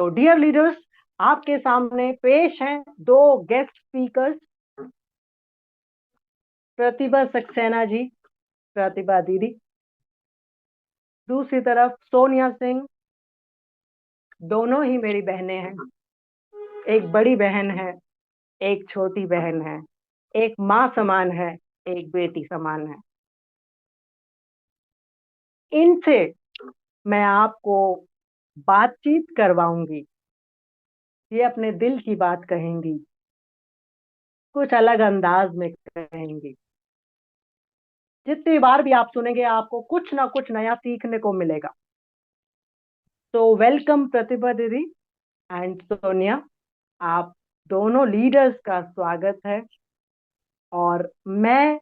तो dear leaders, आपके सामने पेश हैं दो गेस्ट स्पीकर्स, प्रतिभा सक्सेना जी, प्रतिभा दीदी। दूसरी तरफ सोनिया सिंह। दोनों ही मेरी बहनें हैं। एक बड़ी बहन है, एक छोटी बहन है। एक माँ समान है, एक बेटी समान है। इनसे मैं आपको बातचीत करवाऊंगी। ये अपने दिल की बात कहेंगी, कुछ अलग अंदाज में कहेंगी। जितनी बार भी आप सुनेंगे, आपको कुछ ना कुछ नया सीखने को मिलेगा। तो वेलकम प्रतिभा दीदी एंड सोनिया। आप दोनों लीडर्स का स्वागत है। और मैं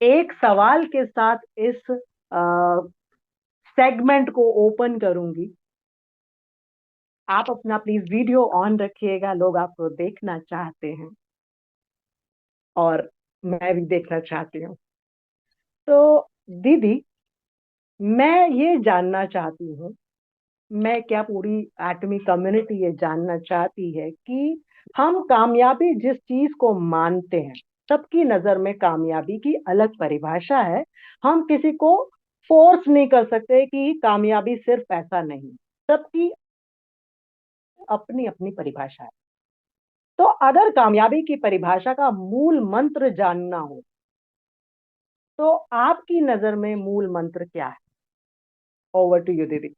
एक सवाल के साथ इस सेगमेंट को ओपन करूंगी। आप अपना प्लीज वीडियो ऑन रखिएगा, लोग आपको देखना चाहते हैं और मैं भी देखना चाहती हूँ। तो दीदी, मैं ये जानना चाहती हूँ, मैं क्या पूरी एटमी कम्युनिटी ये जानना चाहती है कि हम कामयाबी जिस चीज को मानते हैं, सबकी नजर में कामयाबी की अलग परिभाषा है। हम किसी को फोर्स नहीं कर सकते कि कामयाबी सिर्फ पैसा नहीं। सबकी अपनी अपनी परिभाषा है। तो अगर कामयाबी की परिभाषा का मूल मंत्र जानना हो, तो आपकी नजर में मूल मंत्र क्या है? ओवर टू यू दीदी।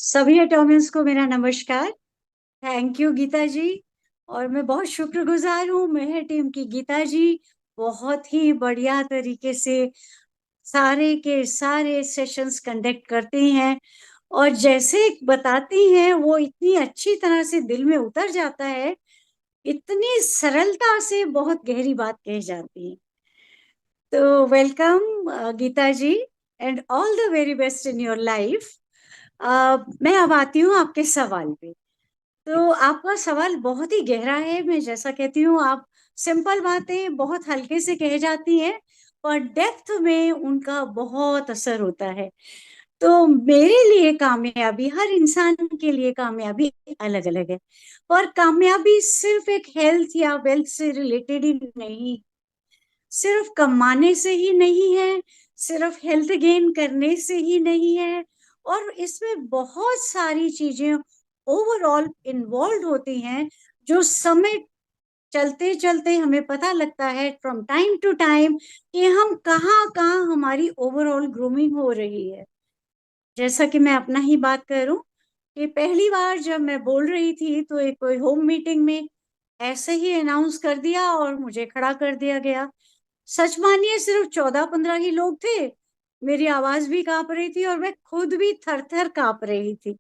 सभी एटॉमियंस को मेरा नमस्कार। थैंक यू गीता जी। और मैं बहुत शुक्रगुजार हूँ मेहर टीम की। गीता जी बहुत ही बढ़िया तरीके से सारे के सारे सेशंस कंडक्ट करती हैं और जैसे बताती हैं वो इतनी अच्छी तरह से दिल में उतर जाता है। इतनी सरलता से बहुत गहरी बात कही जाती है। तो welcome Geeta ji and all the very best in your life. मैं अब आती हूँ आपके सवाल पे। तो आपका सवाल बहुत ही गहरा है। मैं जैसा कहती हूँ, आप सिंपल बातें बहुत हल्के से कह जाती हैं, पर डेप्थ में उनका बहुत असर होता है। तो मेरे लिए कामयाबी, हर इंसान के लिए कामयाबी अलग अलग है। और कामयाबी सिर्फ एक हेल्थ या वेल्थ से रिलेटेड ही नहीं, सिर्फ कमाने से ही नहीं है, सिर्फ हेल्थ गेन करने से ही नहीं है। और इसमें बहुत सारी चीजें ओवरऑल इन्वॉल्व होती हैं, जो समय चलते चलते हमें पता लगता है फ्रॉम टाइम टू टाइम कि हम कहाँ कहाँ हमारी ओवरऑल ग्रूमिंग हो रही है। जैसा कि मैं अपना ही बात करूं कि पहली बार जब मैं बोल रही थी तो एक कोई होम मीटिंग में ऐसे ही अनाउंस कर दिया और मुझे खड़ा कर दिया गया। सच मानिए सिर्फ 14-15 ही लोग थे। मेरी आवाज भी कांप रही थी और मैं खुद भी थर थर कांप रही थी।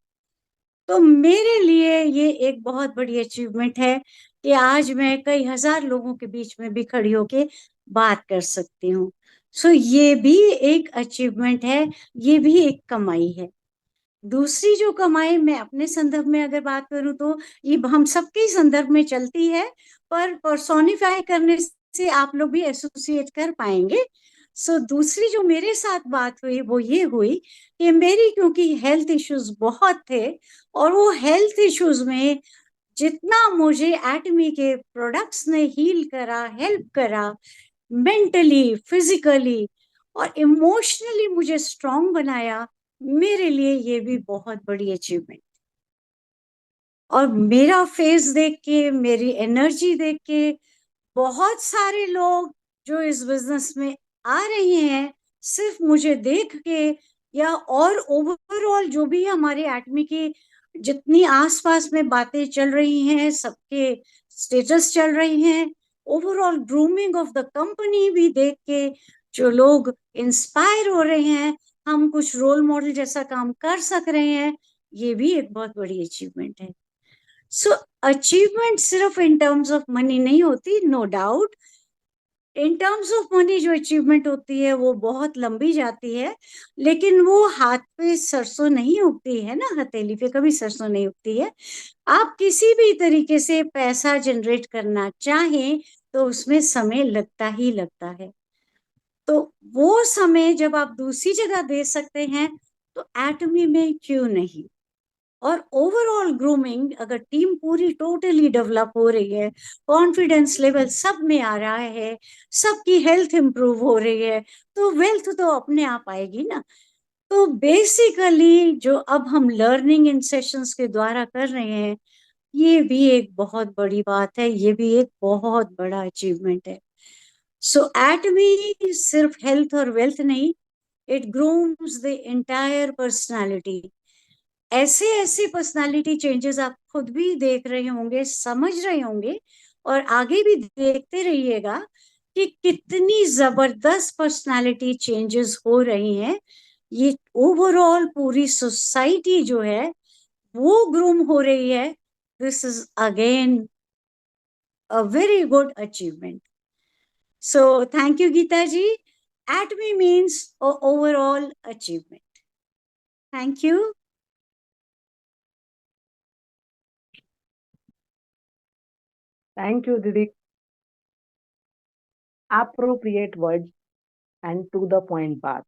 तो मेरे लिए ये एक बहुत बड़ी अचीवमेंट है कि आज मैं कई हजार लोगों के बीच में भी खड़ी होके बात कर सकती हूँ। सो ये भी एक अचीवमेंट है, ये भी एक कमाई है। दूसरी जो कमाई मैं अपने संदर्भ में अगर बात करूं तो ये हम सबके संदर्भ में चलती है, पर पर्सोनिफाई करने से आप लोग भी एसोसिएट कर पाएंगे। सो दूसरी जो मेरे साथ बात हुई वो ये हुई कि मेरी क्योंकि हेल्थ इश्यूज बहुत थे, और वो हेल्थ इश्यूज में जितना मुझे एटमी के प्रोडक्ट्स ने हील करा, हेल्प करा, मेंटली, फिजिकली और इमोशनली मुझे स्ट्रांग बनाया, मेरे लिए ये भी बहुत बड़ी अचीवमेंट। और मेरा फेस देख के, मेरी एनर्जी देख के बहुत सारे लोग जो इस बिजनेस में आ रहे हैं, सिर्फ मुझे देख के या और ओवरऑल जो भी हमारे एटमी की जितनी आसपास में बातें चल रही हैं, सबके स्टेटस चल रही हैं, overall grooming of the company भी देख के जो लोग इंस्पायर हो रहे हैं, हम कुछ रोल मॉडल जैसा काम कर सक रहे हैं, ये भी एक बहुत बड़ी अचीवमेंट है। सो अचीवमेंट सिर्फ इन टर्म्स ऑफ मनी नहीं होती, no doubt. In terms of money जो अचीवमेंट होती है वो बहुत लंबी जाती है, लेकिन वो हाथ पे सरसों नहीं उगती है ना, हथेली पे कभी सरसों नहीं उगती है। आप किसी भी तरीके से पैसा जनरेट करना चाहें तो उसमें समय लगता ही लगता है। तो वो समय जब आप दूसरी जगह दे सकते हैं तो एटमी में क्यों नहीं। और ओवरऑल ग्रूमिंग, अगर टीम पूरी टोटली डेवलप हो रही है, कॉन्फिडेंस लेवल सब में आ रहा है, सबकी हेल्थ इंप्रूव हो रही है, तो वेल्थ तो अपने आप आएगी ना। तो बेसिकली जो अब हम लर्निंग इन सेशंस के द्वारा कर रहे हैं, ये भी एक बहुत बड़ी बात है, ये भी एक बहुत बड़ा अचीवमेंट है। सो एटमी सिर्फ हेल्थ और वेल्थ नहीं, it grooms the entire personality. ऐसे ऐसे पर्सनालिटी चेंजेस आप खुद भी देख रहे होंगे, समझ रहे होंगे, और आगे भी देखते रहिएगा कि कितनी जबरदस्त पर्सनालिटी चेंजेस हो रही हैं। ये ओवरऑल पूरी सोसाइटी जो है वो ग्रूम हो रही है। This is again a very good achievement. So thank you Geeta ji. Atomy means overall achievement. Thank you. Thank you दीदी। Appropriate words and to the point बात,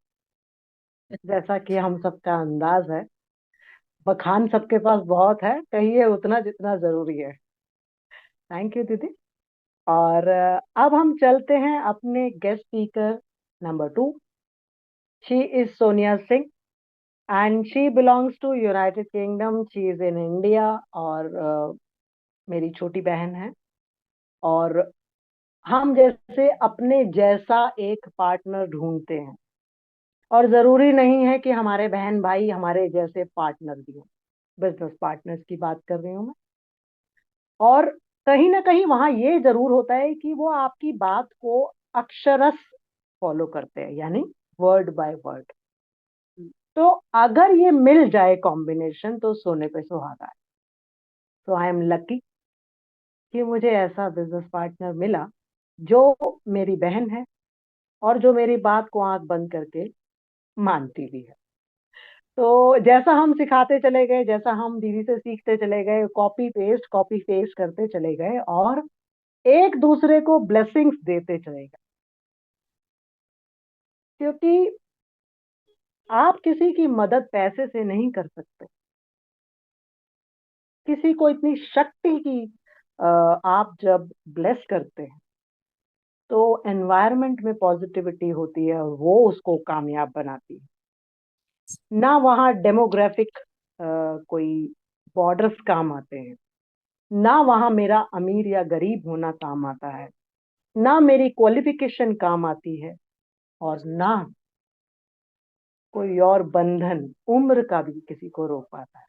जैसा कि हम सबका अंदाज है। बखान सबके पास बहुत है, कहिए उतना जितना जरूरी है। थैंक यू दीदी। और अब हम चलते हैं अपने guest speaker number 2। She is Sonia Singh and she belongs to United Kingdom. She is in India और मेरी छोटी बहन है। और हम जैसे अपने जैसा एक पार्टनर ढूंढते हैं, और जरूरी नहीं है कि हमारे बहन भाई हमारे जैसे पार्टनर भी हों। बिजनेस पार्टनर्स की बात कर रही हूँ मैं। और कहीं ना कहीं वहां ये जरूर होता है कि वो आपकी बात को अक्षरश फॉलो करते हैं, यानी वर्ड बाय वर्ड। तो अगर ये मिल जाए कॉम्बिनेशन तो सोने पे सुहागा है। तो आई एम लकी कि मुझे ऐसा बिजनेस पार्टनर मिला जो मेरी बहन है और जो मेरी बात को आंख बंद करके मानती भी है। तो जैसा हम सिखाते चले गए, जैसा हम दीदी से सीखते चले गए, कॉपी पेस्ट करते चले गए और एक दूसरे को ब्लेसिंग्स देते चले गए। क्योंकि आप किसी की मदद पैसे से नहीं कर सकते। किसी को इतनी शक्ति की आप जब ब्लेस करते हैं तो एनवायरनमेंट में पॉजिटिविटी होती है और वो उसको कामयाब बनाती है। ना वहाँ डेमोग्राफिक कोई बॉर्डर्स काम आते हैं, ना वहाँ मेरा अमीर या गरीब होना काम आता है, ना मेरी क्वालिफिकेशन काम आती है, और ना कोई और बंधन उम्र का भी किसी को रोक पाता है।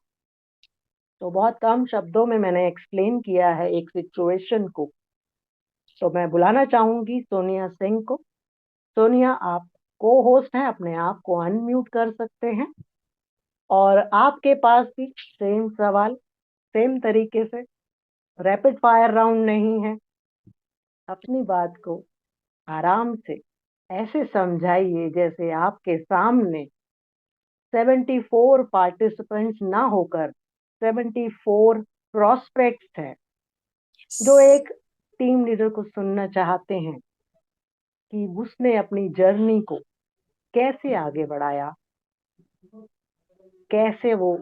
तो बहुत कम शब्दों में मैंने एक्सप्लेन किया है एक सिचुएशन को। तो मैं बुलाना चाहूंगी सोनिया सिंह को। सोनिया, आप को होस्ट हैं, अपने आप को अनम्यूट कर सकते हैं। और आपके पास भी सेम सवाल, सेम तरीके से, रैपिड फायर राउंड नहीं है। अपनी बात को आराम से ऐसे समझाइए जैसे आपके सामने 74 पार्टिसिपेंट्स ना होकर 74 प्रोस्पेक्ट्स हैं जो एक टीम लीडर को सुनना चाहते हैं कि उसने अपनी जर्नी को कैसे आगे बढ़ाया, कैसे वो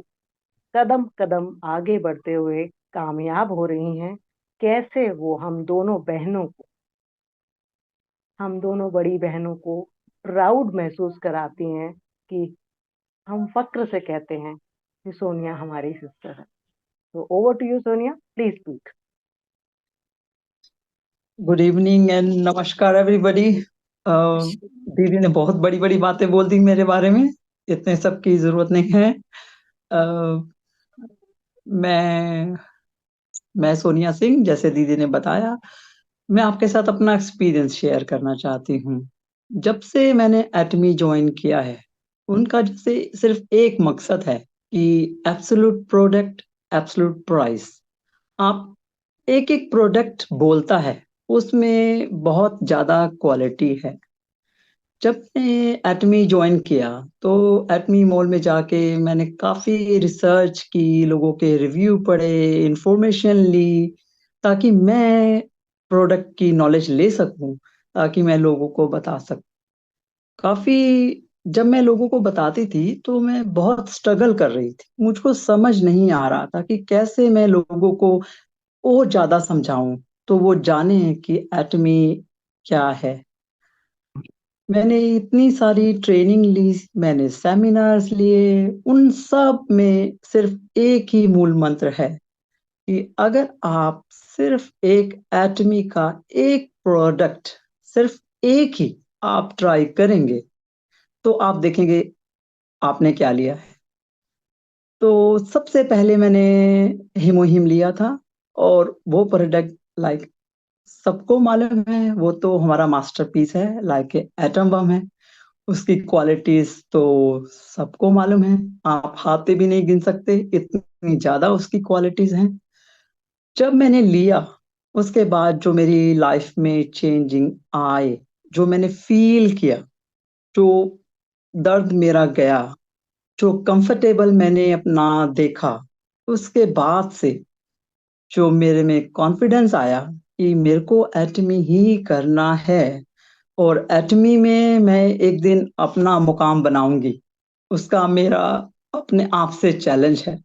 कदम कदम आगे बढ़ते हुए कामयाब हो रही हैं, कैसे वो हम दोनों बड़ी बहनों को प्राउड महसूस कराती हैं कि हम फक्र से कहते हैं कि सोनिया हमारी सिस्टर है। तो over to you Sonia, please speak. Good evening and नमस्कार एवरीबॉडी। दीदी ने बहुत बड़ी बड़ी बातें बोल दी मेरे बारे में, इतने सब की जरूरत नहीं है। मैं मैं सोनिया सिंह, जैसे दीदी ने बताया, मैं आपके साथ अपना एक्सपीरियंस शेयर करना चाहती हूँ। जब से मैंने एटमी ज्वाइन किया है, उनका जैसे सिर्फ एक मकसद है कि एब्सोल्यूट प्रोडक्ट, एब्सोल्यूट प्राइस। आप एक एक प्रोडक्ट बोलता है, उसमें बहुत ज्यादा क्वालिटी है। जब मैंने एटमी ज्वाइन किया तो एटमी मॉल में जाके मैंने काफी रिसर्च की, लोगों के रिव्यू पढ़े, इंफॉर्मेशन ली, ताकि मैं प्रोडक्ट की नॉलेज ले सकूं, ताकि मैं लोगों को बता सकूं। काफी जब मैं लोगों को बताती थी तो मैं बहुत स्ट्रगल कर रही थी, मुझको समझ नहीं आ रहा था कि कैसे मैं लोगों को और ज्यादा समझाऊं तो वो जाने कि एटमी क्या है। मैंने इतनी सारी ट्रेनिंग ली, मैंने सेमिनार्स लिए, उन सब में सिर्फ एक ही मूल मंत्र है कि अगर आप सिर्फ एक एटमी का एक प्रोडक्ट, सिर्फ एक ही आप ट्राई करेंगे तो आप देखेंगे आपने क्या लिया है। तो सबसे पहले मैंने हिमोहिम लिया था, और वो प्रोडक्ट लाइक सबको मालूम है, वो तो हमारा मास्टरपीस है, लाइक एटम बम है। उसकी क्वालिटीज तो सबको मालूम है, आप हाथे भी नहीं गिन सकते, इतनी ज्यादा उसकी क्वालिटीज हैं। जब मैंने लिया उसके बाद जो मेरी लाइफ में चेंजिंग आए, जो मैंने फील किया, जो दर्द मेरा गया, जो कंफर्टेबल मैंने अपना देखा, उसके बाद से जो मेरे में कॉन्फिडेंस आया कि मेरे को एटमी ही करना है, और एटमी में मैं एक दिन अपना मुकाम बनाऊंगी, उसका मेरा अपने आप से चैलेंज है।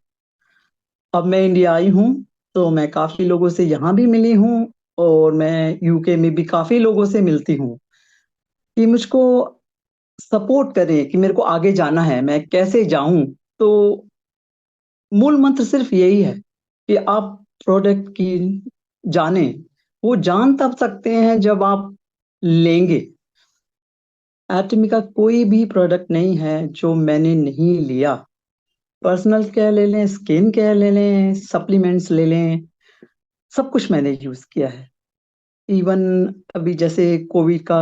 अब मैं इंडिया आई हूँ तो मैं काफी लोगों से यहाँ भी मिली हूँ, और मैं यूके में भी काफी लोगों से मिलती हूँ कि मुझको सपोर्ट करें कि मेरे को आगे जाना है, मैं कैसे जाऊं। तो मूल मंत्र सिर्फ यही है कि आप प्रोडक्ट की जाने, वो जान तब सकते हैं जब आप लेंगे। एटमी का कोई भी प्रोडक्ट नहीं है जो मैंने नहीं लिया। पर्सनल केयर ले लें, स्किन केयर ले लें, सप्लीमेंट्स ले लें, सब कुछ मैंने यूज किया है। इवन अभी जैसे कोविड का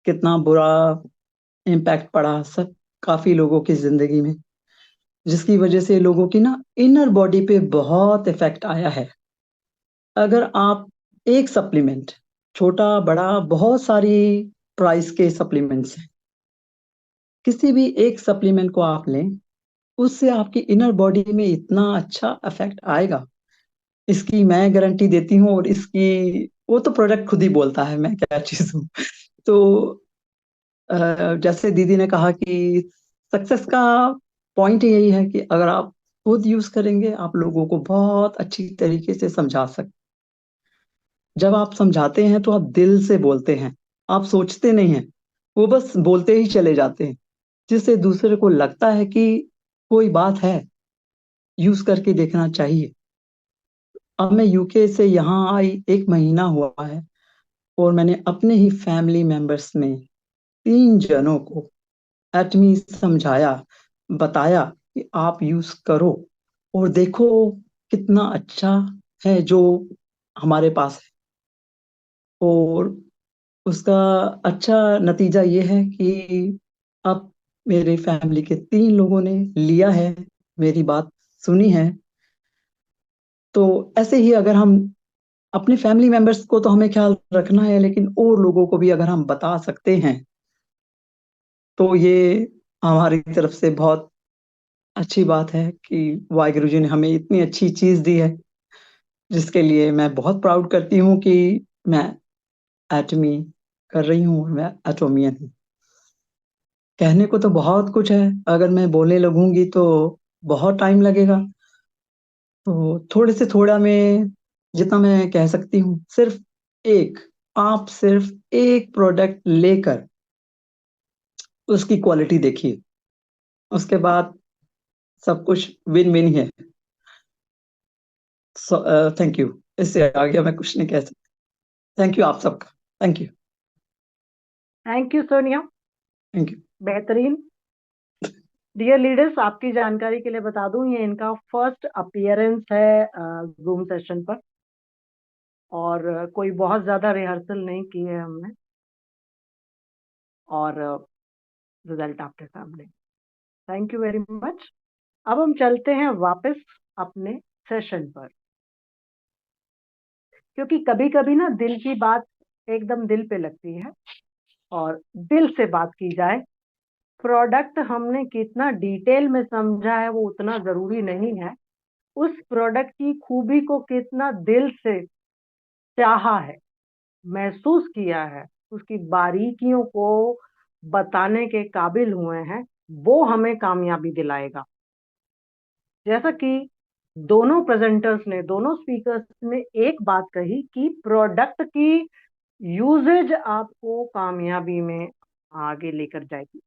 कितना बुरा इम्पैक्ट पड़ा सब काफी लोगों की जिंदगी में, जिसकी वजह से लोगों की ना इनर बॉडी पे बहुत इफेक्ट आया है। अगर आप एक सप्लीमेंट, छोटा बड़ा बहुत सारी प्राइस के सप्लीमेंट्स हैं, किसी भी एक सप्लीमेंट को आप लें, उससे आपकी इनर बॉडी में इतना अच्छा इफेक्ट आएगा, इसकी मैं गारंटी देती हूँ। और इसकी वो तो प्रोडक्ट खुद ही बोलता है मैं क्या चीज हूँ। तो जैसे दीदी ने कहा कि सक्सेस का पॉइंट यही है कि अगर आप खुद यूज करेंगे, आप लोगों को बहुत अच्छी तरीके से समझा सकते। जब आप समझाते हैं तो आप दिल से बोलते हैं, आप सोचते नहीं हैं, वो बस बोलते ही चले जाते हैं, जिससे दूसरे को लगता है कि कोई बात है, यूज करके देखना चाहिए। अब मैं यूके से यहाँ आई 1 महीना हुआ है, और मैंने अपने ही फैमिली मेंबर्स में 3 जनों को एटमी समझाया, बताया कि आप यूज करो और देखो कितना अच्छा है जो हमारे पास है। और उसका अच्छा नतीजा ये है कि अब मेरे फैमिली के 3 लोगों ने लिया है, मेरी बात सुनी है। तो ऐसे ही अगर हम अपने फैमिली मेंबर्स को तो हमें ख्याल रखना है, लेकिन और लोगों को भी अगर हम बता सकते हैं तो ये हमारी तरफ से बहुत अच्छी बात है कि वाहिगुरु जी ने हमें इतनी अच्छी चीज दी है, जिसके लिए मैं बहुत प्राउड करती हूँ कि मैं एटमी कर रही हूँ, मैं एटोमियन हूँ। कहने को तो बहुत कुछ है, अगर मैं बोलने लगूंगी तो बहुत टाइम लगेगा। तो थोड़े से थोड़ा मैं जितना मैं कह सकती हूँ, सिर्फ एक आप सिर्फ एक प्रोडक्ट लेकर उसकी क्वालिटी देखिए, उसके बाद सब कुछ विन विन ही है। थैंक यू, इससे आगे मैं कुछ नहीं कह सकता। थैंक यू आप सबका, thank you. Thank you Sonia, thank you. बेहतरीन। डियर लीडर्स, आपकी जानकारी के लिए बता दूं, ये इनका फर्स्ट अपीयरेंस है जूम सेशन पर, और कोई बहुत ज्यादा रिहर्सल नहीं की है हमने, और रिजल्ट आपके सामने। Thank you very much. अब हम चलते हैं वापस अपने सेशन पर, क्योंकि कभी कभी ना दिल की बात एकदम दिल पे लगती है, और दिल से बात की जाए। प्रोडक्ट हमने कितना डिटेल में समझा है वो उतना जरूरी नहीं है, उस प्रोडक्ट की खूबी को कितना दिल से चाहा है, महसूस किया है, उसकी बारीकियों को बताने के काबिल हुए हैं वो हमें कामयाबी दिलाएगा। जैसा कि दोनों प्रेजेंटर्स ने, दोनों स्पीकर्स ने एक बात कही कि प्रोडक्ट की यूजेज आपको कामयाबी में आगे लेकर जाएगी।